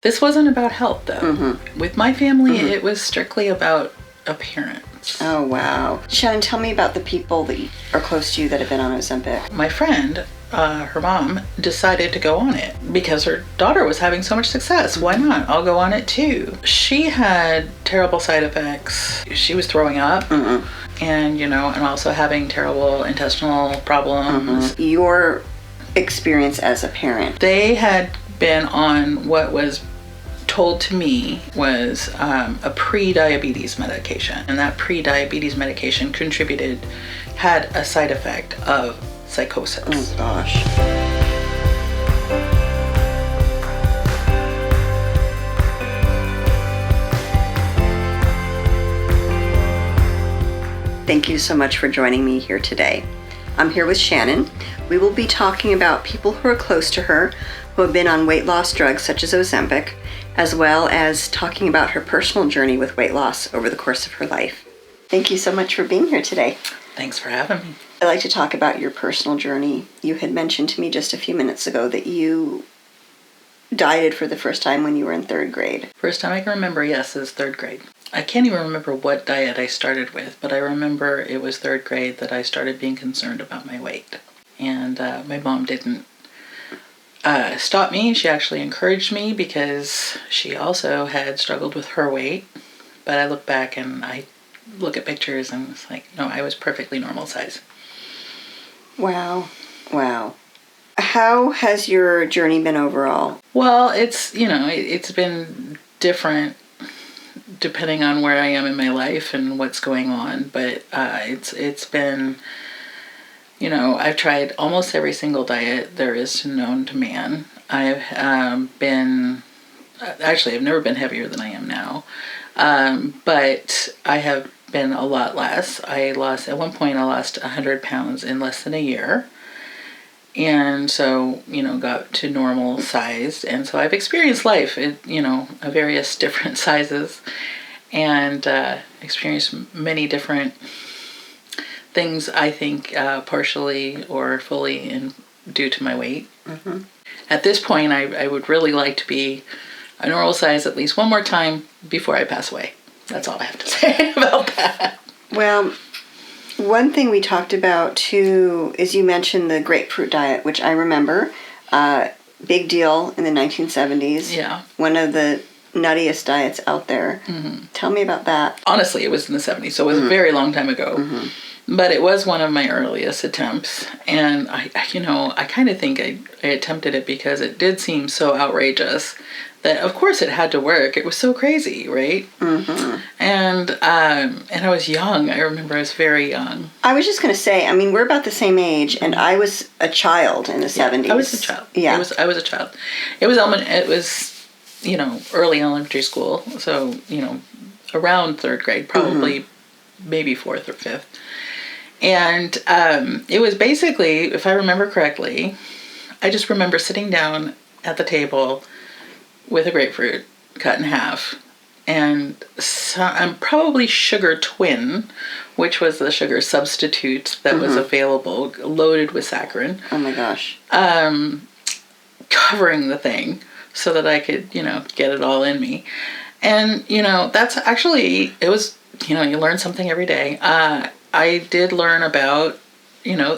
This wasn't about health, though. With my family, it was strictly about appearance. Oh, wow. Shannon, tell me about the people that are close to you that have been on Ozempic. My friend, her mom, decided to go on it because her daughter was having so much success. Why not? I'll go on it too. She had terrible side effects. She was throwing up and, and also having terrible intestinal problems. Your experience as a parent. They had been on what was told to me was a pre-diabetes medication, and that pre-diabetes medication had a side effect of psychosis. Oh gosh. Thank you so much for joining me here today. I'm here with Shannon. We will be talking about people who are close to her who have been on weight loss drugs such as Ozempic, as well as talking about her personal journey with weight loss over the course of her life. Thank you so much for being here today. Thanks for having me. I'd like to talk about your personal journey. You had mentioned to me just a few minutes ago that you dieted for the first time when you were in 3rd grade. First time I can remember, yes, is 3rd grade. I can't even remember what diet I started with, but I remember it was 3rd grade that I started being concerned about my weight. And my mom didn't stop me. She actually encouraged me because she also had struggled with her weight. But I look back and I look at pictures and it's like, no, I was perfectly normal size. Wow. How has your journey been overall? Well, it's been different depending on where I am in my life and what's going on. But it's been, I've tried almost every single diet there is known to man. I've never been heavier than I am now. But I have been a lot less. At one point I lost 100 pounds in less than a year. And so, got to normal size. And so I've experienced life at, various different sizes and experienced many different things, I think, partially or fully due to my weight. At this point, I would really like to be a normal size at least one more time before I pass away. That's all I have to say about that. Well, one thing we talked about too is you mentioned the grapefruit diet, which I remember. Big deal in the 1970s. Yeah. One of the nuttiest diets out there. Tell me about that. Honestly, it was in the 70s, so it was a very long time ago. But it was one of my earliest attempts. And I kind of think I attempted it because it did seem so outrageous that of course it had to work. It was so crazy, right? And I was young. I remember I was very young. I was just going to say, we're about the same age, and I was a child in the 70s. I was a child. Yeah. I was a child. It was early elementary school, so, around 3rd grade, probably maybe 4th or 5th. And it was basically, if I remember correctly, I just remember sitting down at the table with a grapefruit cut in half and probably sugar twin, which was the sugar substitute that was available, loaded with saccharin. Oh my gosh. Covering the thing so that I could, get it all in me. And, that's actually, it was, you learn something every day. I did learn about,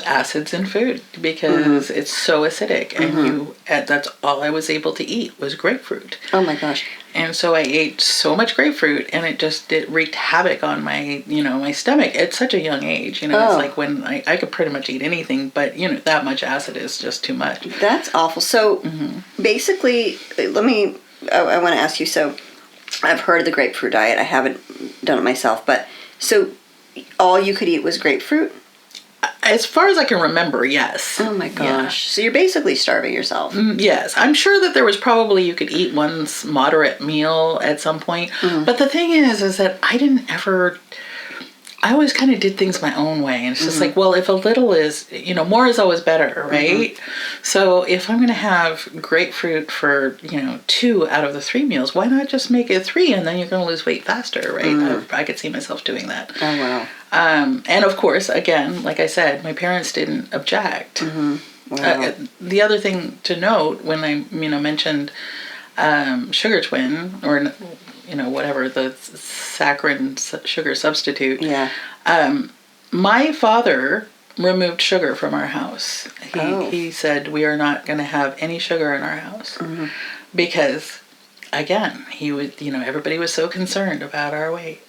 acids in food because it's so acidic and that's all I was able to eat was grapefruit. Oh my gosh. And so I ate so much grapefruit and it wreaked havoc on my, my stomach at such a young age. It's like when I could pretty much eat anything, but, that much acid is just too much. That's awful. So basically, I want to ask you, so I've heard of the grapefruit diet. I haven't done it myself, but so all you could eat was grapefruit? As far as I can remember, yes. Oh my gosh. Yeah. So you're basically starving yourself. Yes. I'm sure that there was probably you could eat one moderate meal at some point. But the thing is that I always kind of did things my own way. And it's just like, well, if a little is, more is always better, right? So if I'm going to have grapefruit for, 2 out of the 3 meals, why not just make it 3 and then you're going to lose weight faster, right? I could see myself doing that. Oh, wow. And of course, again, like I said, my parents didn't object. Wow. The other thing to note when I, mentioned sugar twin, or, whatever, the saccharin sugar substitute. Yeah. My father removed sugar from our house. He said we are not going to have any sugar in our house because, again, he would, everybody was so concerned about our weight.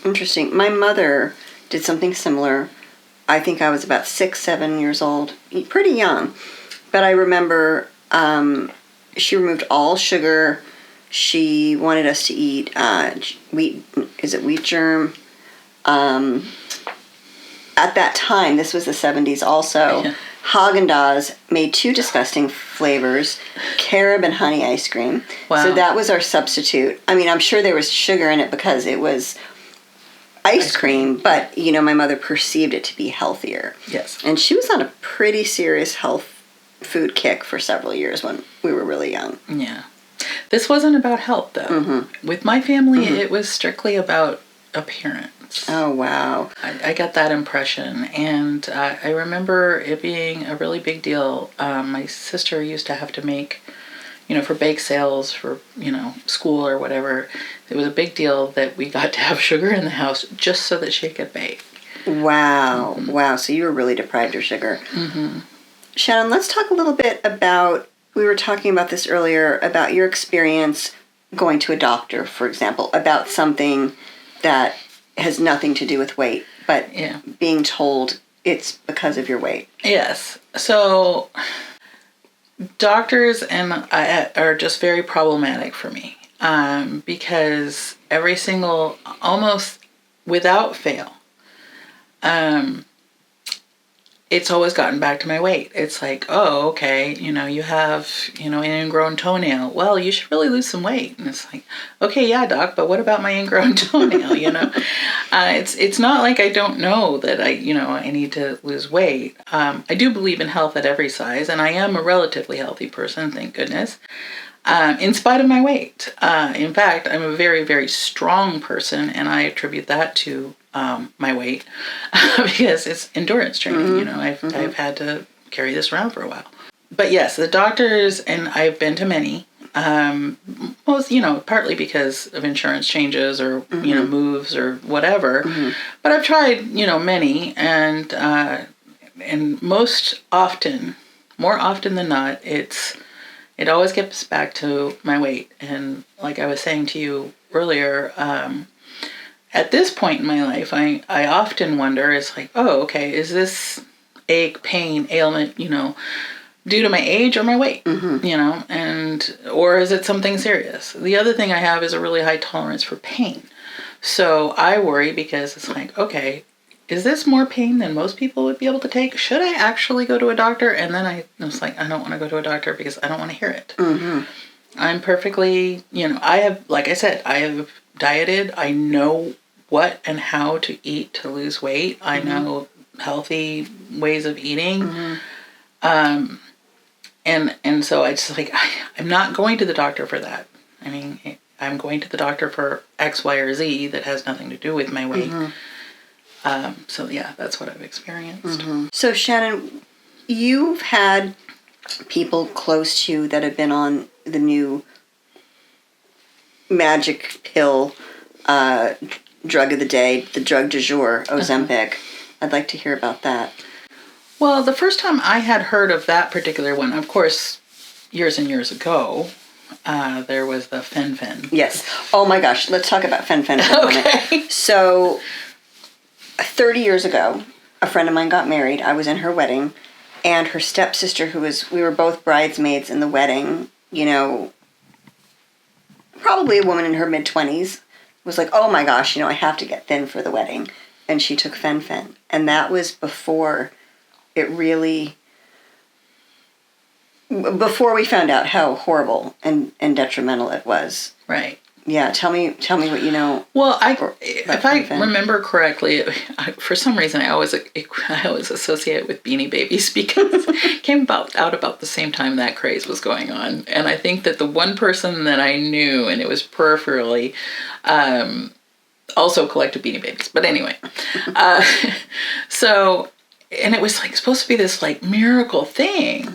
Interesting. My mother did something similar. I think I was about 6, 7 years old, pretty young. But I remember she removed all sugar. She wanted us to eat wheat germ? At that time, this was the 70s also, Haagen-Dazs made 2 disgusting flavors, carob and honey ice cream. Wow. So that was our substitute. I mean, I'm sure there was sugar in it because it was ice cream, but, my mother perceived it to be healthier. Yes. And she was on a pretty serious health food kick for several years when we were really young. Yeah. This wasn't about health, though. With my family, it was strictly about appearance. Oh, wow. I got that impression, and I remember it being a really big deal. My sister used to have to make, for bake sales for, school or whatever. It was a big deal that we got to have sugar in the house just so that she could bake. Wow. Wow. So you were really deprived of sugar. Shannon, let's talk a little bit about, we were talking about this earlier, about your experience going to a doctor, for example, about something that has nothing to do with weight, but being told it's because of your weight. Yes. So doctors are just very problematic for me because almost without fail, it's always gotten back to my weight. It's like, oh, okay, you have, an ingrown toenail. Well, you should really lose some weight. And it's like, okay, yeah, doc, but what about my ingrown toenail, It's not like I don't know that I need to lose weight. I do believe in health at every size, and I am a relatively healthy person, thank goodness, in spite of my weight. In fact, I'm a very, very strong person, and I attribute that to my weight because it's endurance training. I've had to carry this around for a while. But yes, the doctors, and I've been to many, partly because of insurance changes or, moves or whatever. But I've tried, many, and more often than not, it always gets back to my weight. And like I was saying to you earlier, at this point in my life, I often wonder, it's like, oh, okay, is this ache, pain, ailment, due to my age or my weight, or is it something serious? The other thing I have is a really high tolerance for pain. So I worry because it's like, okay, is this more pain than most people would be able to take? Should I actually go to a doctor? And then I was like, I don't want to go to a doctor because I don't want to hear it. I'm perfectly, I have, like I said, I have dieted. I know what and how to eat to lose weight. I know healthy ways of eating. And so I just like, I'm not going to the doctor for that. I mean, I'm going to the doctor for X, Y, or Z that has nothing to do with my weight. So yeah, that's what I've experienced. So Shannon, you've had people close to you that have been on the new magic pill, drug of the day, the drug du jour, Ozempic. I'd like to hear about that. Well, the first time I had heard of that particular one, of course, years and years ago, there was the fen-phen. Yes. Oh my gosh, let's talk about fen-phen for a moment. So, 30 years ago, a friend of mine got married. I was in her wedding, and her stepsister, we were both bridesmaids in the wedding, probably a woman in her mid-20s, was like, oh my gosh, I have to get thin for the wedding. And she took fen-phen. And that was before we found out how horrible and detrimental it was. Right. Yeah, tell me what you know. Well, if I remember correctly, for some reason I always associate it with Beanie Babies because it came out about the same time that craze was going on, and I think that the one person that I knew, and it was peripherally, also collected Beanie Babies. But anyway, so, and it was like supposed to be this like miracle thing.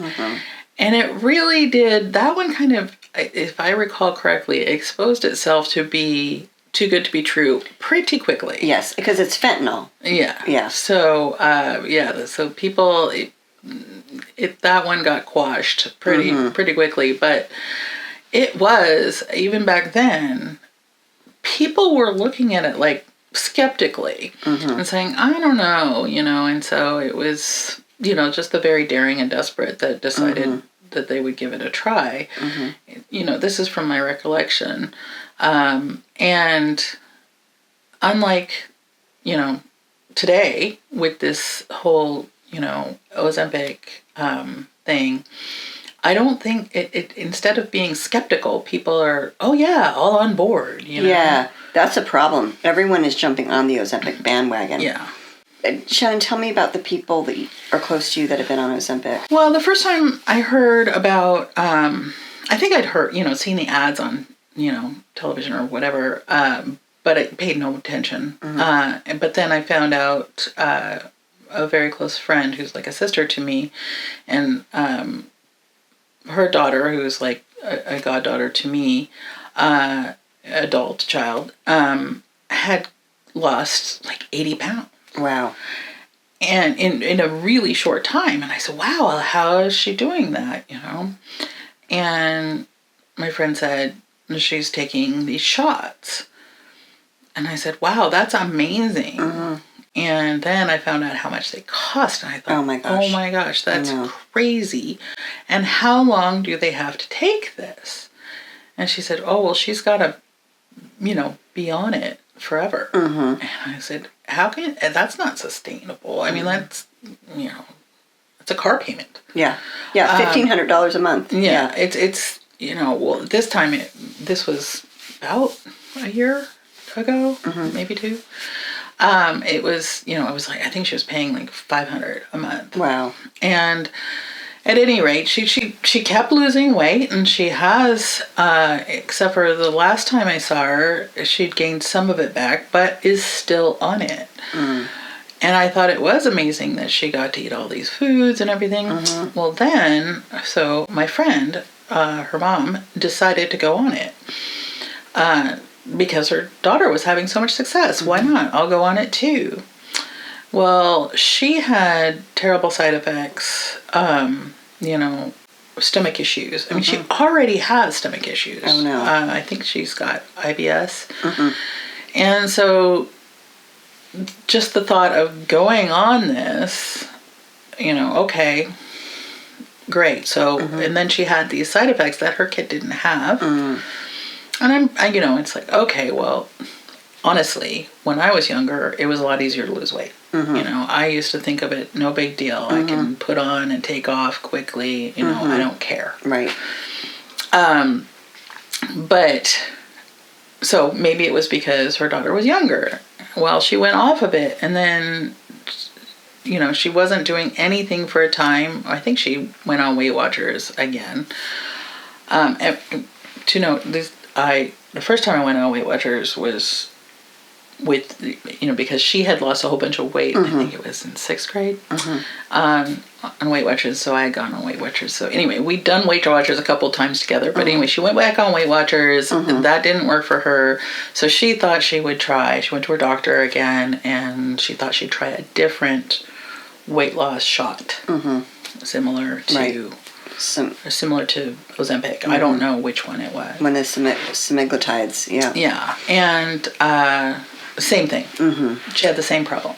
And it really did, that one kind of if I recall correctly, exposed itself to be too good to be true pretty quickly. Yes, because it's fentanyl. Yeah. Yeah. So, so people, that one got quashed pretty quickly, but it was, even back then, people were looking at it like skeptically and saying, I don't know, and so it was, just the very daring and desperate that decided that they would give it a try. This is from my recollection. And unlike, today with this whole, Ozempic thing, I don't think it instead of being skeptical, people are, oh yeah, all on board, Yeah, that's a problem. Everyone is jumping on the Ozempic bandwagon. Yeah. Shannon, tell me about the people that are close to you that have been on Ozempic. Well, the first time I heard about, I think I'd heard, seen the ads on, television or whatever, but I paid no attention. But then I found out a very close friend who's like a sister to me, and her daughter, who's like a goddaughter to me, adult child, had lost like 80 pounds. Wow. And in a really short time. And I said, wow, how is she doing that, And my friend said, she's taking these shots. And I said, wow, that's amazing. And then I found out how much they cost. And I thought, oh my gosh, that's crazy. And how long do they have to take this? And she said, oh, well, she's got to, be on it forever. And I said, that's not sustainable. I mean, that's, it's a car payment. Yeah. Yeah, $1,500 a month. Yeah. It's well, this was about a year ago, maybe 2. It was, it was like, I think she was paying like $500 a month. Wow. And at any rate, she kept losing weight, and she has, except for the last time I saw her, she'd gained some of it back, but is still on it. And I thought it was amazing that she got to eat all these foods and everything. Well, then, so my friend, her mom, decided to go on it. Because her daughter was having so much success. Why not? I'll go on it too. Well, she had terrible side effects, stomach issues. I mean, she already has stomach issues. Oh, no. I think she's got IBS. And so just the thought of going on this, okay, great. So, and then she had these side effects that her kid didn't have. And it's like, okay, well, honestly, when I was younger, it was a lot easier to lose weight. I used to think of it, no big deal. I can put on and take off quickly. I don't care. Right. But, so maybe it was because her daughter was younger. Well, she went off of it, and then, she wasn't doing anything for a time. I think she went on Weight Watchers again. And to note, the first time I went on Weight Watchers was with, because she had lost a whole bunch of weight. I think it was in 6th grade on Weight Watchers. So I had gone on Weight Watchers. So anyway, we'd done Weight Watchers a couple times together. But anyway, she went back on Weight Watchers. And that didn't work for her. So she thought she would try. She went to her doctor again, and she thought she'd try a different weight loss shot. Similar to... similar to Ozempic. I don't know which one it was. One of the semaglutides, yeah. Yeah, and same thing. She had the same problem.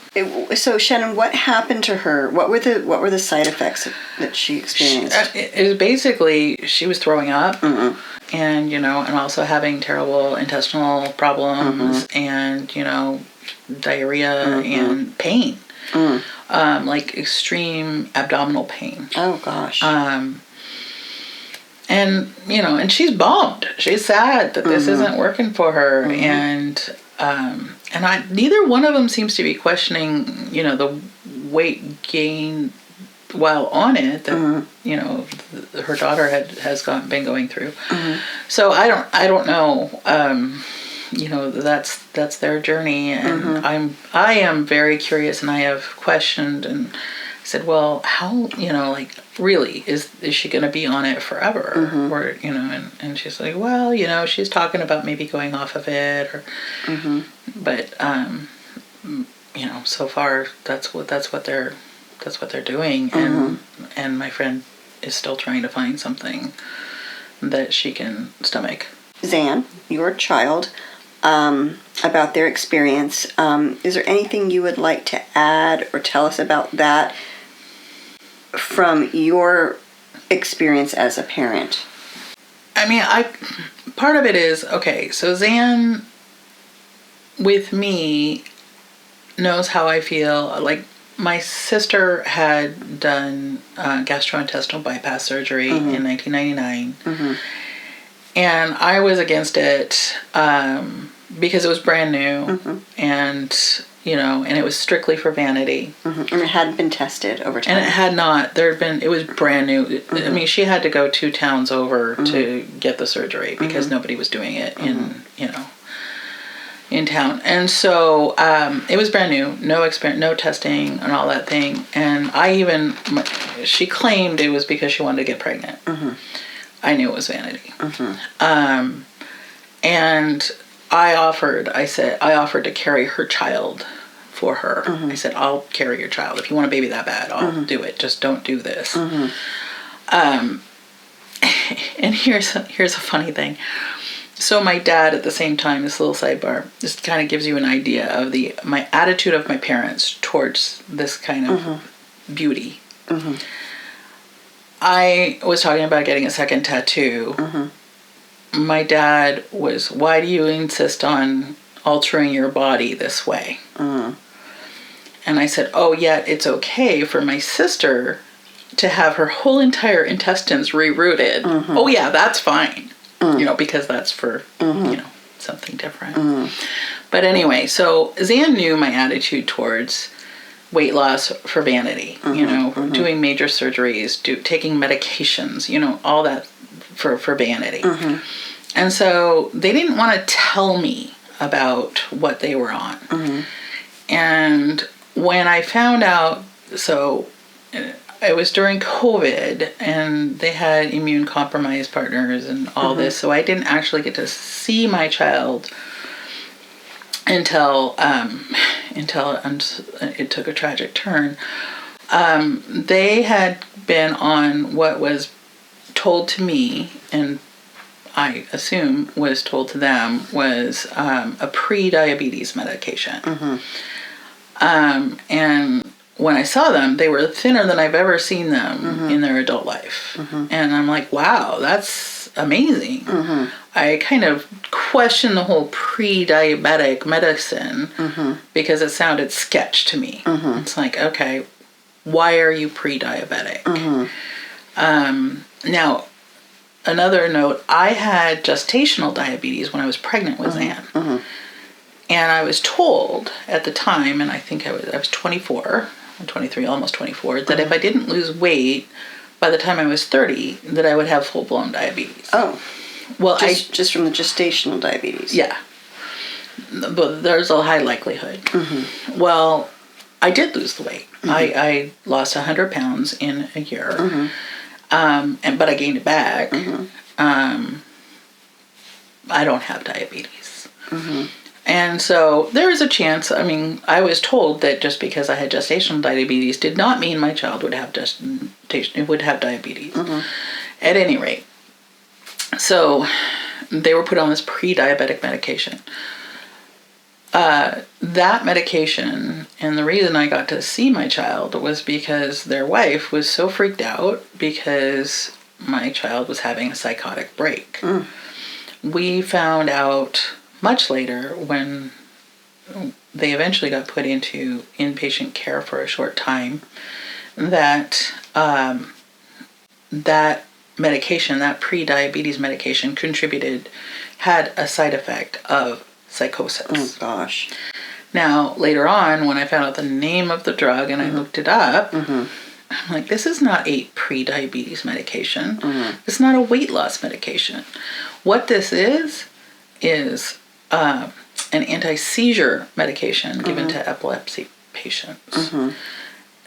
So Shannon, what happened to her? What were the side effects that she experienced? It was basically she was throwing up, and and also having terrible intestinal problems, and diarrhea and pain. Like extreme abdominal pain. Oh gosh. And and she's bummed. She's sad that this isn't working for her, and neither one of them seems to be questioning, the weight gain while on it that her daughter has been going through. So I don't know. That's their journey, and I am very curious, and I have questioned and said, well, how really, is she going to be on it forever? Or, and she's like, well, she's talking about maybe going off of it, or, but, so far that's what they're doing. And my friend is still trying to find something that she can stomach. Zan, your child, about their experience, is there anything you would like to add or tell us about that from your experience as a parent? I mean, part of it is, okay, so Zan, with me, knows how I feel. Like, my sister had done gastrointestinal bypass surgery in 1999. And I was against it because it was brand new and, and it was strictly for vanity. And it hadn't been tested over time. And it had not. It was brand new. I mean, she had to go 2 towns over to get the surgery because nobody was doing it in town. And so it was brand new, no experience, no testing and all that thing. And she claimed it was because she wanted to get pregnant. I knew it was vanity. And I offered to carry her child for her. I said, I'll carry your child. If you want a baby that bad, I'll do it. Just don't do this. And here's a funny thing. So my dad, at the same time, this little sidebar, just kind of gives you an idea of my attitude of my parents towards this kind of beauty. I was talking about getting a second tattoo. My dad was, why do you insist on altering your body this way? And I said, oh, yeah, it's okay for my sister to have her whole entire intestines rerouted. Oh, yeah, that's fine. Because that's for, something different. But anyway, so Zan knew my attitude towards weight loss for vanity, doing major surgeries, taking medications, all that for vanity. And so they didn't want to tell me about what they were on. And when I found out, so it was during COVID and they had immune compromised partners and all this, so I didn't actually get to see my child until it took a tragic turn. They had been on what was told to me, and I assume was told to them, was a pre-diabetes medication. And when I saw them, they were thinner than I've ever seen them in their adult life. And I'm like, wow, that's amazing. I kind of questioned the whole pre-diabetic medicine because it sounded sketch to me. It's like, okay, why are you pre-diabetic? Now, another note, I had gestational diabetes when I was pregnant with Zan. And I was told at the time, and I think I was 24, I'm 23, almost 24, that if I didn't lose weight by the time I was 30, that I would have full-blown diabetes. Oh. Well, just from the gestational diabetes. Yeah. But there's a high likelihood. Well, I did lose the weight. I lost 100 pounds in a year. But I gained it back. I don't have diabetes. And so there is a chance. I mean, I was told that just because I had gestational diabetes did not mean my child would have diabetes. At any rate, so they were put on this pre-diabetic medication. That medication, and the reason I got to see my child was because their wife was so freaked out because my child was having a psychotic break. We found out much later, when they eventually got put into inpatient care for a short time, that that medication, that pre-diabetes medication, had a side effect of psychosis. Oh, gosh. Now, later on, when I found out the name of the drug and I looked it up, I'm like, this is not a pre-diabetes medication. It's not a weight loss medication. What this is an anti-seizure medication given to epilepsy patients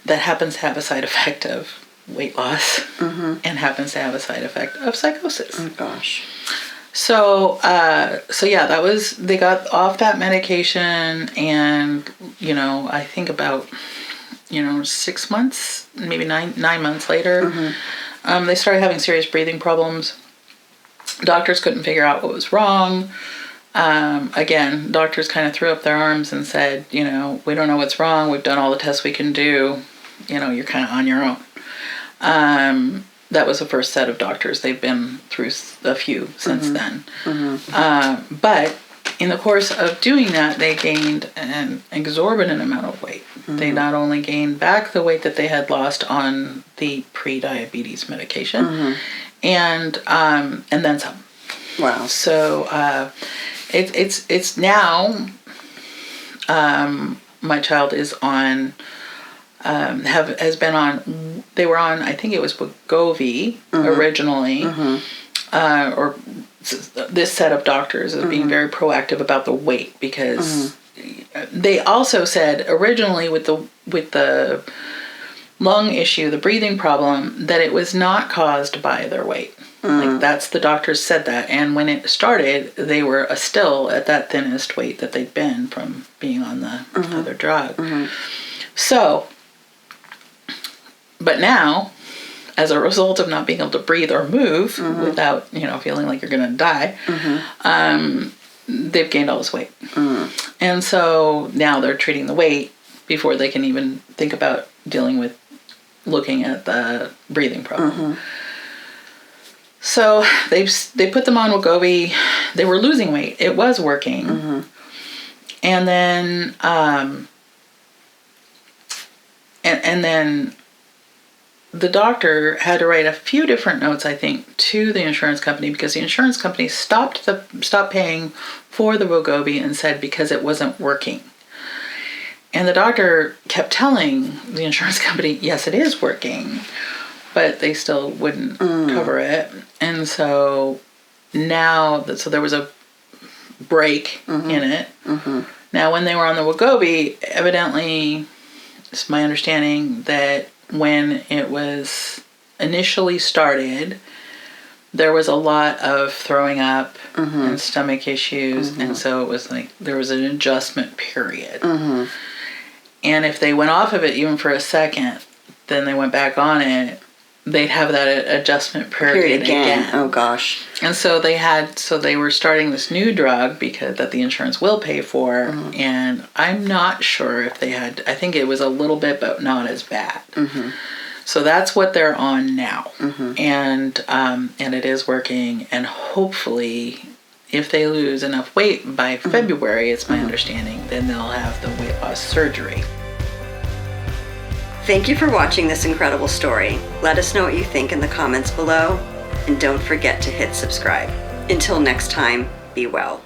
that happens to have a side effect of weight loss and happens to have a side effect of psychosis. Oh gosh. So yeah, they got off that medication, and, I think about, 6 months, maybe nine months later, they started having serious breathing problems. Doctors couldn't figure out what was wrong. Again, doctors kind of threw up their arms and said, we don't know what's wrong. We've done all the tests we can do. You're kind of on your own. That was the first set of doctors. They've been through a few since then. But in the course of doing that, they gained an exorbitant amount of weight. They not only gained back the weight that they had lost on the pre-diabetes medication, and then some. Wow. So it's now, my child is on, they were on, I think it was Wegovy originally, or this set of doctors is being very proactive about the weight, because they also said originally with the lung issue, the breathing problem, that it was not caused by their weight. Like, that's, the doctors said that. And when it started, they were still at that thinnest weight that they'd been from being on the other drug. So, but now, as a result of not being able to breathe or move without, feeling like you're going to die, they've gained all this weight. And so now they're treating the weight before they can even think about looking at the breathing problem. So they put them on Wegovy. They were losing weight. It was working. And then and then the doctor had to write a few different notes, I think, to the insurance company, because the insurance company stopped paying for the Wegovy and said because it wasn't working. And the doctor kept telling the insurance company, yes, it is working, but they still wouldn't cover it. And so now, so there was a break in it. Now, when they were on the Wegovy, evidently, it's my understanding that when it was initially started, there was a lot of throwing up and stomach issues, and so it was like there was an adjustment period. And if they went off of it even for a second, then they went back on it, they'd have that adjustment period again. Oh gosh. And so they were starting this new drug that the insurance will pay for, and I'm not sure if they had, I think it was a little bit, but not as bad. So that's what they're on now. And it is working, and hopefully if they lose enough weight by February, it's my understanding, then they'll have the weight loss surgery. Thank you for watching this incredible story. Let us know what you think in the comments below, and don't forget to hit subscribe. Until next time, be well.